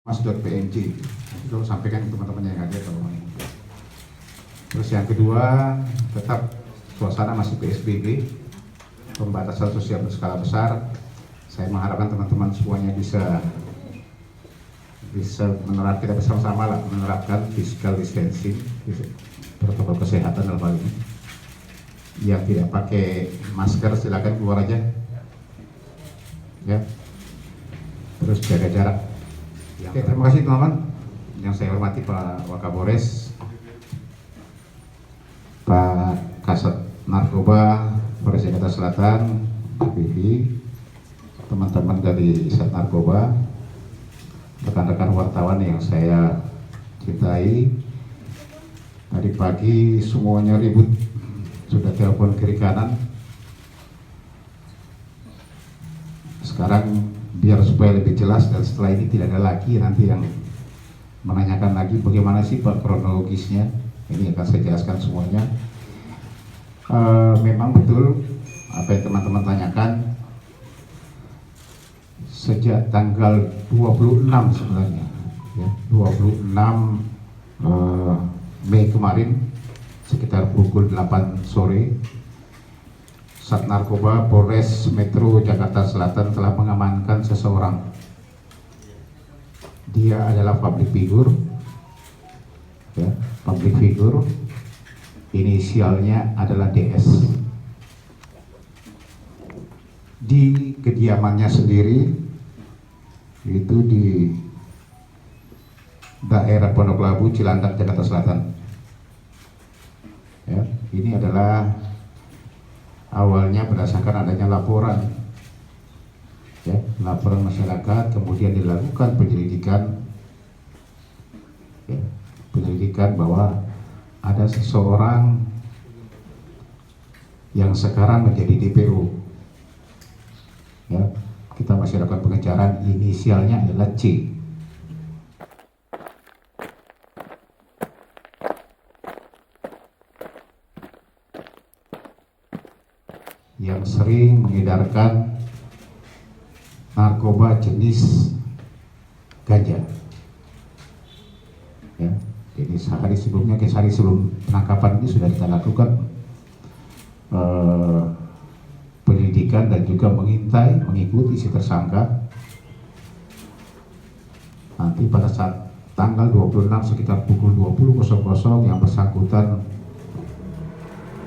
mas.png itu sampaikan ke teman-teman yang ada kalau ini. Terus yang kedua, tetap suasana masih PSBB, pembatasan sosial berskala besar. Saya mengharapkan teman-teman semuanya bisa menerapkan, kita bersama-sama lah menerapkan physical distancing, protokol kesehatan dalam hal ini. Yang tidak pakai masker silakan keluar aja, ya. Terus jaga jarak. Oke, terima kasih teman-teman. Yang saya hormati Pak Wakapolres, Pak Kasat Narkoba Polres Jakarta Selatan, Pak Bibi, teman-teman dari Sat Narkoba, rekan-rekan wartawan yang saya cintai. Tadi pagi semuanya ribut, sudah telepon kiri kanan. Sekarang biar supaya lebih jelas dan setelah ini tidak ada lagi nanti yang menanyakan lagi bagaimana sih Pak kronologisnya, ini akan saya jelaskan semuanya. Memang betul apa yang teman-teman tanyakan, sejak tanggal 26 sebenarnya ya, 26 Mei kemarin sekitar pukul 8 sore Sat Narkoba Polres Metro Jakarta Selatan telah mengamankan seseorang. Dia adalah public figure, ya, public figure, inisialnya adalah DS. Di kediamannya sendiri, itu di daerah Pondok Labu, Cilandak, Jakarta Selatan. Ya, ini adalah awalnya berdasarkan adanya laporan, ya, laporan masyarakat, kemudian dilakukan penyelidikan, ya, penyelidikan bahwa ada seseorang yang sekarang menjadi DPO, ya, kita masih lakukan pengejaran, inisialnya adalah C. Yang sering mengedarkan narkoba jenis ganja, ya. Jadi sehari sebelumnya, sehari sebelum penangkapan ini sudah kita lakukan penyelidikan dan juga mengintai, mengikuti si tersangka. Nanti pada saat tanggal 26 sekitar pukul 20.00 yang bersangkutan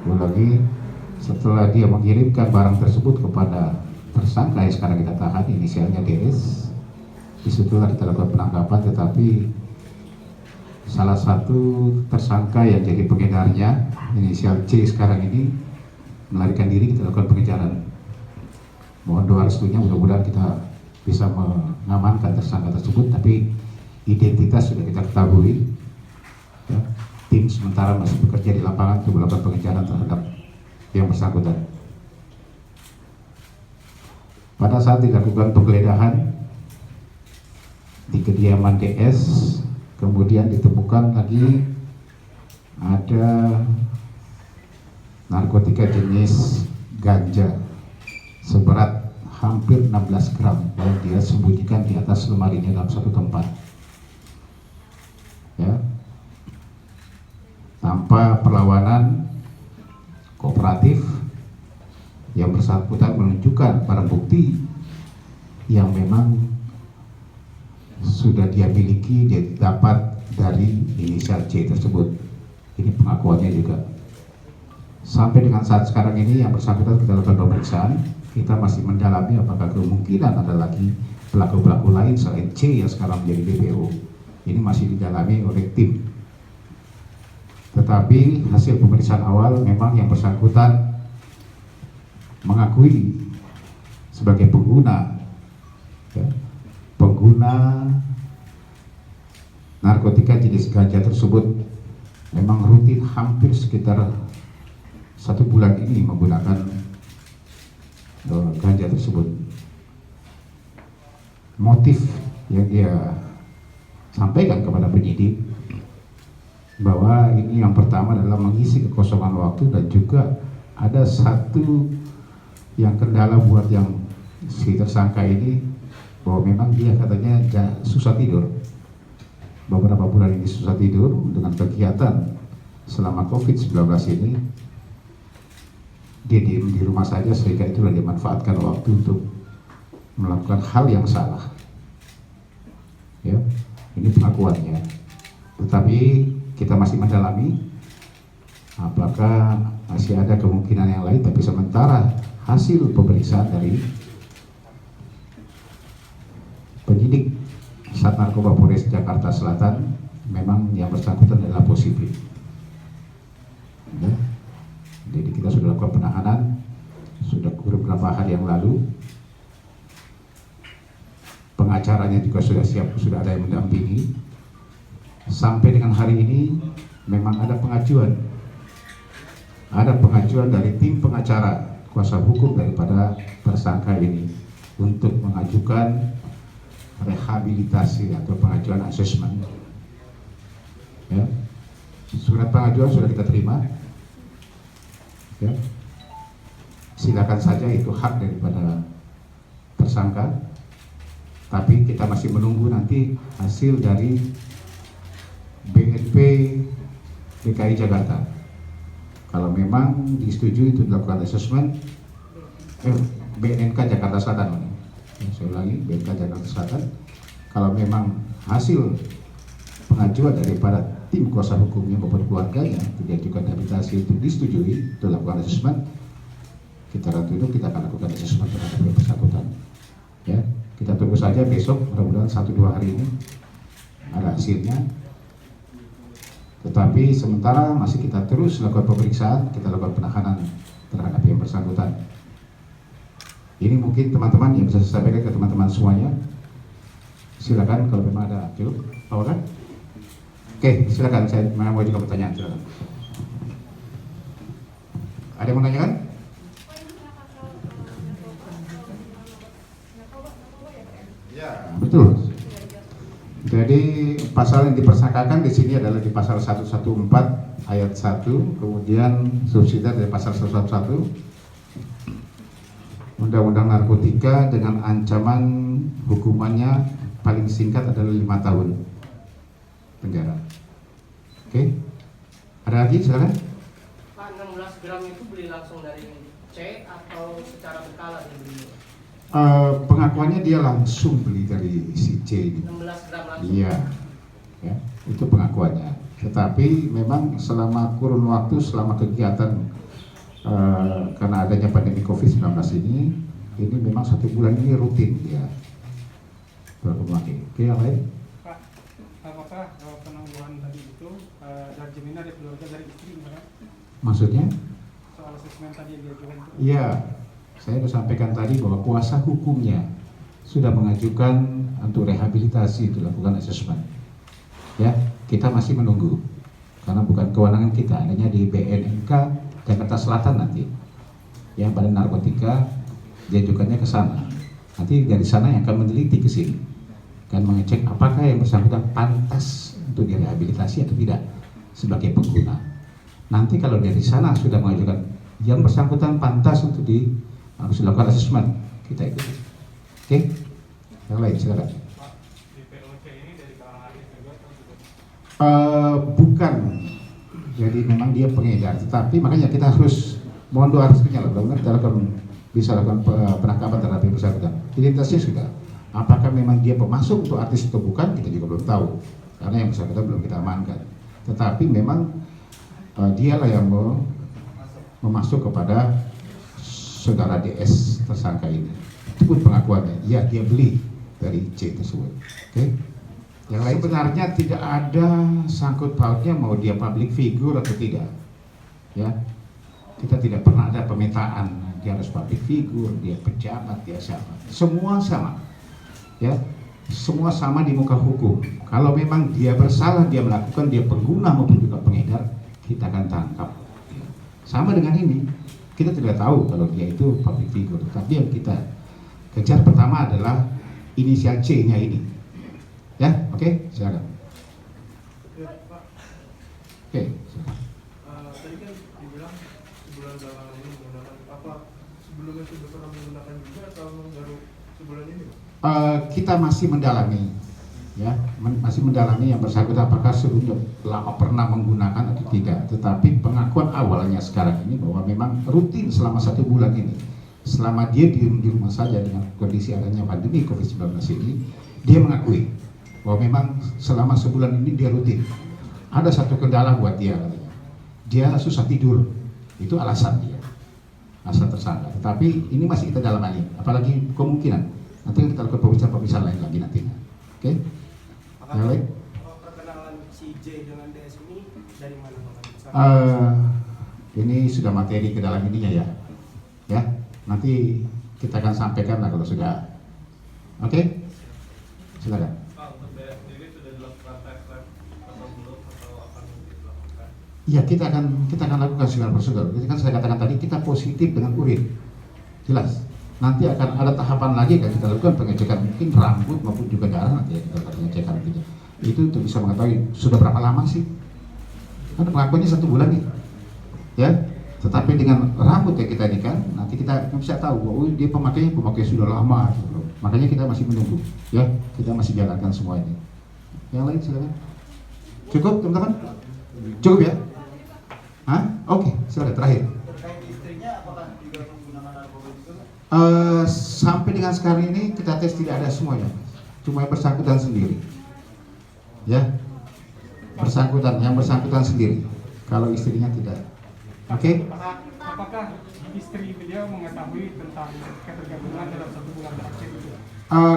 lagi setelah dia mengirimkan barang tersebut kepada tersangka yang sekarang kita tahan, inisialnya DS, disitulah kita lakukan penangkapan. Tetapi salah satu tersangka yang jadi pengedarnya, inisial C sekarang ini melarikan diri, kita lakukan pengejaran. Mohon doa restunya, mudah-mudahan kita bisa mengamankan tersangka tersebut, tapi identitas sudah kita ketahui, ya. Tim sementara masih bekerja di lapangan untuk melakukan pengejaran terhadap yang bersangkutan. Pada saat dilakukan penggeledahan di kediaman DS, kemudian ditemukan lagi ada narkotika jenis ganja seberat hampir 16 gram yang dia sembunyikan di atas lemarinya dalam satu tempat, ya, tanpa perlawanan kooperatif. Yang bersangkutan menunjukkan barang bukti yang memang sudah dia miliki, dia dapat dari inisial C tersebut. Ini pengakuannya juga. Sampai dengan saat sekarang ini yang bersangkutan kita lakukan pemeriksaan, kita masih mendalami apakah kemungkinan ada lagi pelaku-pelaku lain selain C yang sekarang menjadi DPO. Ini masih didalami oleh tim. Tetapi hasil pemeriksaan awal memang yang bersangkutan mengakui sebagai pengguna, ya, pengguna narkotika jenis ganja tersebut. Memang rutin hampir sekitar 1 bulan ini menggunakan ganja tersebut. Motif yang dia sampaikan kepada penyidik bahwa ini yang pertama adalah mengisi kekosongan waktu, dan juga ada satu yang kendala buat yang si tersangka ini, bahwa memang dia katanya susah tidur. beberapa bulan ini susah tidur dengan kegiatan selama COVID-19 ini. Dia diem di rumah saja, sehingga itulah dia manfaatkan waktu untuk melakukan hal yang salah. Ya, ini pengakuannya. Tetapi kita masih mendalami apakah masih ada kemungkinan yang lain, tapi sementara hasil pemeriksaan dari penyidik Sat Narkoba Polres Jakarta Selatan memang yang bersangkutan adalah positif. Ya. Jadi kita sudah lakukan penahanan, sudah beberapa hari yang lalu. Pengacaranya juga sudah siap, sudah ada yang mendampingi. Sampai dengan hari ini memang ada pengajuan dari tim pengacara kuasa hukum daripada tersangka ini untuk mengajukan rehabilitasi atau pengajuan asesmen. Ya. Surat pengajuan sudah kita terima. Ya. Silakan saja, itu hak daripada tersangka. Tapi kita masih menunggu nanti hasil dari BNP DKI Jakarta. Kalau memang disetujui itu dilakukan asesmen, BNK Jakarta Selatan. Saya ulangi, BNK Jakarta Selatan. Kalau memang hasil pengajuan daripada tim kuasa hukumnya maupun keluarganya tidak juga rehabilitasi itu disetujui, itu lakukan asesmen, kita akan tunduk, kita akan lakukan asesmen terhadap yang bersangkutan. Ya, kita tunggu saja besok, mudah-mudahan 1-2 hari ini ada hasilnya. Tetapi sementara masih kita terus lakukan pemeriksaan, kita lakukan penahanan terhadap yang bersangkutan. Ini mungkin teman-teman yang bisa saya sampaikan ke teman-teman semuanya. Silakan kalau memang ada. Cukup, Pak Wakan? Oke, silakan. Saya mau juga pertanyaan. Silakan. Ada yang mau tanyakan? Ya, betul. Jadi pasal yang dipersangkakan di sini adalah di pasal 114 ayat 1, kemudian subsidiar dari pasal 111 Undang-Undang Narkotika dengan ancaman hukumannya paling singkat adalah 5 tahun penjara. Oke, ada lagi silakan. Pak, 16 gram itu beli langsung dari C atau secara berkala dibeli? Pengakuannya dia langsung beli dari si C ini. 16 gram langsung? Iya, ya, itu pengakuannya. Tetapi memang selama kurun waktu, selama kegiatan karena adanya pandemi COVID-19 ini memang 1 bulan ini rutin ya berkembang. Oke, yang lain? Pak, apakah penangguhan tadi itu dari jaminan dari keluarga dari istri misalnya? Maksudnya? Soal asesmen tadi yang diajukan itu? Iya, saya sudah sampaikan tadi bahwa kuasa hukumnya sudah mengajukan untuk rehabilitasi itu lakukan asesmen. Ya, kita masih menunggu karena bukan kewenangan kita, adanya di BNK Jakarta Selatan nanti. Yang Badan Narkotika diajukannya ke sana. Nanti dari sana yang akan meneliti ke sini, akan mengecek apakah yang bersangkutan pantas untuk direhabilitasi atau tidak sebagai pengguna. Nanti kalau dari sana sudah mengajukan yang bersangkutan pantas untuk harus dilakukan asesmen, kita ikuti. Oke? Yang lain silakan. Pak, di POC ini dari kalangan artis juga atau tidak? Bukan. Jadi memang dia pengedar, tetapi makanya kita harus mohon doa restunya lah, mudah-mudahan kita bisa lakukan penangkapan terhadap yang bersangkutan. Identitasnya sudah. Apakah memang dia pemasok untuk artis atau bukan, kita juga belum tahu, karena yang bersangkutan belum kita amankan. Tetapi memang dialah yang memasuk kepada saudara DS tersangka ini. Itu pun pengakuannya, ya dia beli dari C tersebut. Oke? Yang lain sebenarnya tidak ada sangkut pautnya mau dia public figure atau tidak. Ya, kita tidak pernah ada pemetaan dia harus public figure, dia pejabat, dia siapa. Semua sama. Ya, semua sama di muka hukum. Kalau memang dia bersalah, dia melakukan, dia pengguna maupun juga pengedar, kita akan tangkap. Sama dengan ini, kita tidak tahu kalau dia itu public figure. Tapi yang kita kejar pertama adalah inisial C-nya ini. Ya, oke, silakan. Ya, Pak. Oke, silakan. Tadi kan dibilang sebulan belakangan ini menggunakan apa? Sebelumnya sudah pernah menggunakan juga atau baru sebulan ini, Pak? Kita masih mendalami ya masih mendalami yang bersangkutan apakah sebelumnya lama pernah menggunakan atau tidak. Tetapi pengakuan awalnya sekarang ini bahwa memang rutin selama 1 bulan ini, selama dia di rumah saja dengan kondisi adanya pandemi COVID-19 ini, dia mengakui bahwa memang selama sebulan ini dia rutin. Ada satu kendala buat dia katanya, dia susah tidur, itu alasan dia, alasan tersangka. Tetapi ini masih kita dalami, apalagi kemungkinan nanti kita lakukan pemeriksaan lain lagi nantinya. Oke? Yang lain? Perkenalan si J dengan DS ini dari mana Pak? Ini sudah materi ke dalam ininya ya. Nanti kita akan sampaikan lah kalau sudah. Oke? Silakan. Pak, untuk BS sendiri sudah dilakukan tes lab atau belum atau akan dilakukan? Iya, kita akan lakukan segala prosedur. Jadi kan saya katakan tadi kita positif dengan urin, jelas. Nanti akan ada tahapan lagi kan kita lakukan pengecekan mungkin rambut maupun juga darah nanti ya kita lakukan pengecekan nantinya. Itu untuk bisa mengetahui sudah berapa lama sih? Kan pengakuannya 1 bulan nih, ya. Tetapi dengan rambut yang kita ini kan nanti kita bisa tahu bahwa dia pemakainya sudah lama. Gitu. Makanya kita masih menunggu, ya. Kita masih jalankan semua ini. Yang lain silakan. Cukup teman-teman? Cukup ya? Hah? Oke, silakan terakhir. Terkait istrinya apakah juga menggunakan narkoba juga? Sampai dengan sekarang ini kita tes tidak ada semuanya, cuma yang bersangkutan sendiri, ya, yang bersangkutan sendiri. Kalau istrinya tidak, oke? Apakah istri beliau mengetahui tentang ketergantungan dalam 1 bulan terakhir itu?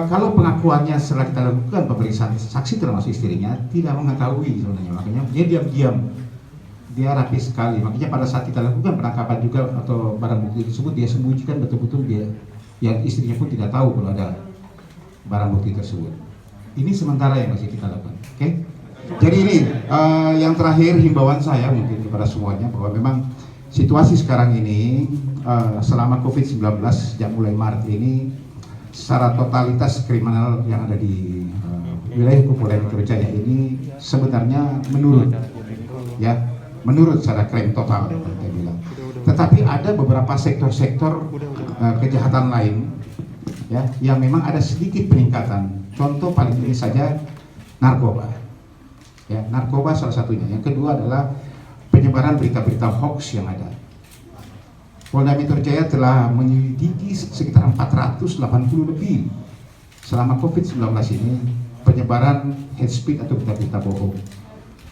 Kalau pengakuannya setelah kita lakukan pemeriksaan saksi termasuk istrinya tidak mengetahui sebenarnya, makanya dia diam-diam, dia rapi sekali. Makanya pada saat kita lakukan penangkapan juga atau barang bukti tersebut dia sembunyikan betul-betul dia, yang istrinya pun tidak tahu kalau ada barang bukti tersebut. Ini sementara yang masih kita lakukan, oke? Jadi ini yang terakhir himbauan saya mungkin kepada semuanya bahwa memang situasi sekarang ini selama COVID-19 sejak mulai Maret ini secara totalitas kriminal yang ada di wilayah hukum Polda Metro Jaya ini sebenarnya menurun, ya, menurun secara klaim total, saya bilang. Tetapi ada beberapa sektor-sektor kejahatan lain, ya, yang memang ada sedikit peningkatan. Contoh paling ini saja narkoba, ya, narkoba salah satunya. Yang kedua adalah penyebaran berita-berita hoax yang ada. Polda Metro Jaya telah menyelidiki sekitar 480 lebih selama COVID-19 ini penyebaran hate speech atau berita-berita bohong.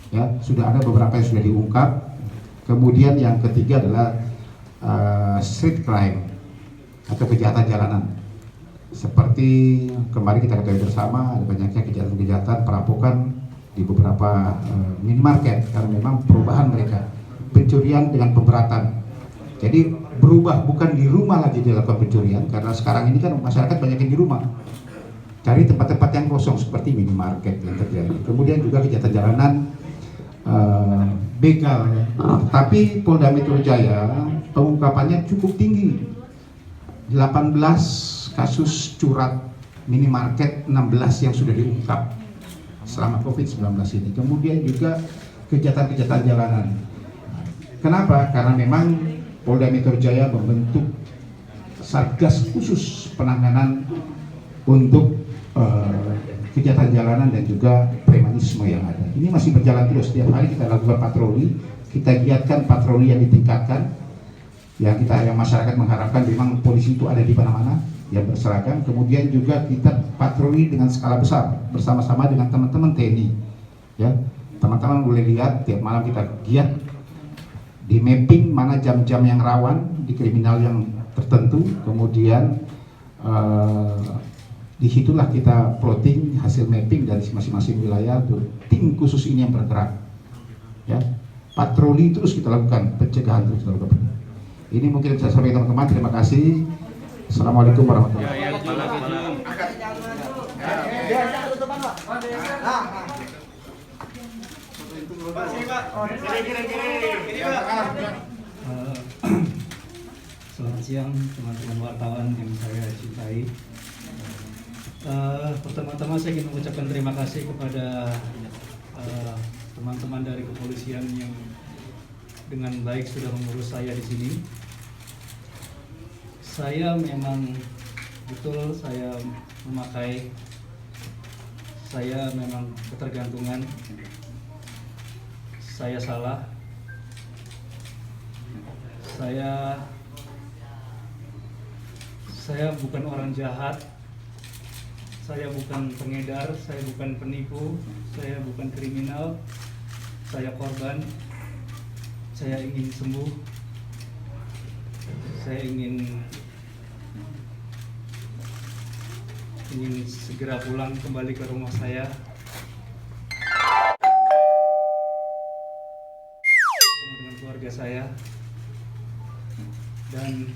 Ya, sudah ada beberapa yang sudah diungkap. Kemudian yang ketiga adalah street crime atau kejahatan jalanan. Seperti kemarin kita ketahui bersama ada banyaknya kejahatan perampokan di beberapa minimarket karena memang perubahan mereka, pencurian dengan pemberatan. Jadi berubah bukan di rumah lagi dilakukan pencurian karena sekarang ini kan masyarakat banyak yang di rumah. Cari tempat-tempat yang kosong seperti minimarket yang terjadi. Kemudian juga kejahatan jalanan, begal. Tapi Polda Metro Jaya pengungkapannya cukup tinggi. 18 kasus curat minimarket, 16 yang sudah diungkap selama COVID-19 ini. Kemudian juga kejahatan-kejahatan jalanan. Kenapa? Karena memang Polda Metro Jaya membentuk Satgas khusus penanganan untuk kejahatan jalanan dan juga premanisme yang ada. Ini masih berjalan terus. Setiap hari kita lakukan patroli, kita giatkan patroli yang ditingkatkan. Yang masyarakat mengharapkan memang polisi itu ada di mana-mana yang berseragam. Kemudian juga kita patroli dengan skala besar bersama-sama dengan teman-teman TNI. Ya, teman-teman boleh lihat tiap malam kita giat di mapping mana jam-jam yang rawan di kriminal yang tertentu. Kemudian disitulah kita plotting hasil mapping dari masing-masing wilayah untuk tim khusus ini yang bergerak. Ya, patroli terus kita lakukan, pencegahan terus kita lakukan. Ini mungkin saya sampaikan teman-teman. Terima kasih. Assalamualaikum warahmatullahi Selamat siang teman-teman wartawan yang saya cintai. Pertama-tama saya ingin mengucapkan terima kasih kepada teman-teman dari kepolisian yang dengan baik sudah mengurus saya di sini. Saya memang betul saya memakai saya memang ketergantungan, saya salah, saya bukan orang jahat, saya bukan pengedar, saya bukan penipu, saya bukan kriminal, saya korban, saya ingin sembuh, saya ingin segera pulang kembali ke rumah saya, ketemu dengan keluarga saya. Dan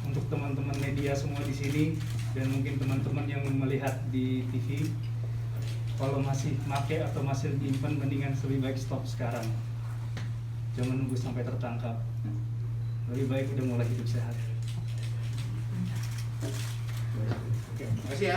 untuk teman-teman media semua di sini dan mungkin teman-teman yang melihat di TV, kalau masih make atau masih nyimpen, mendingan lebih baik stop sekarang. Jangan nunggu sampai tertangkap. Lebih baik udah mulai hidup sehat. Oke, makasih ya.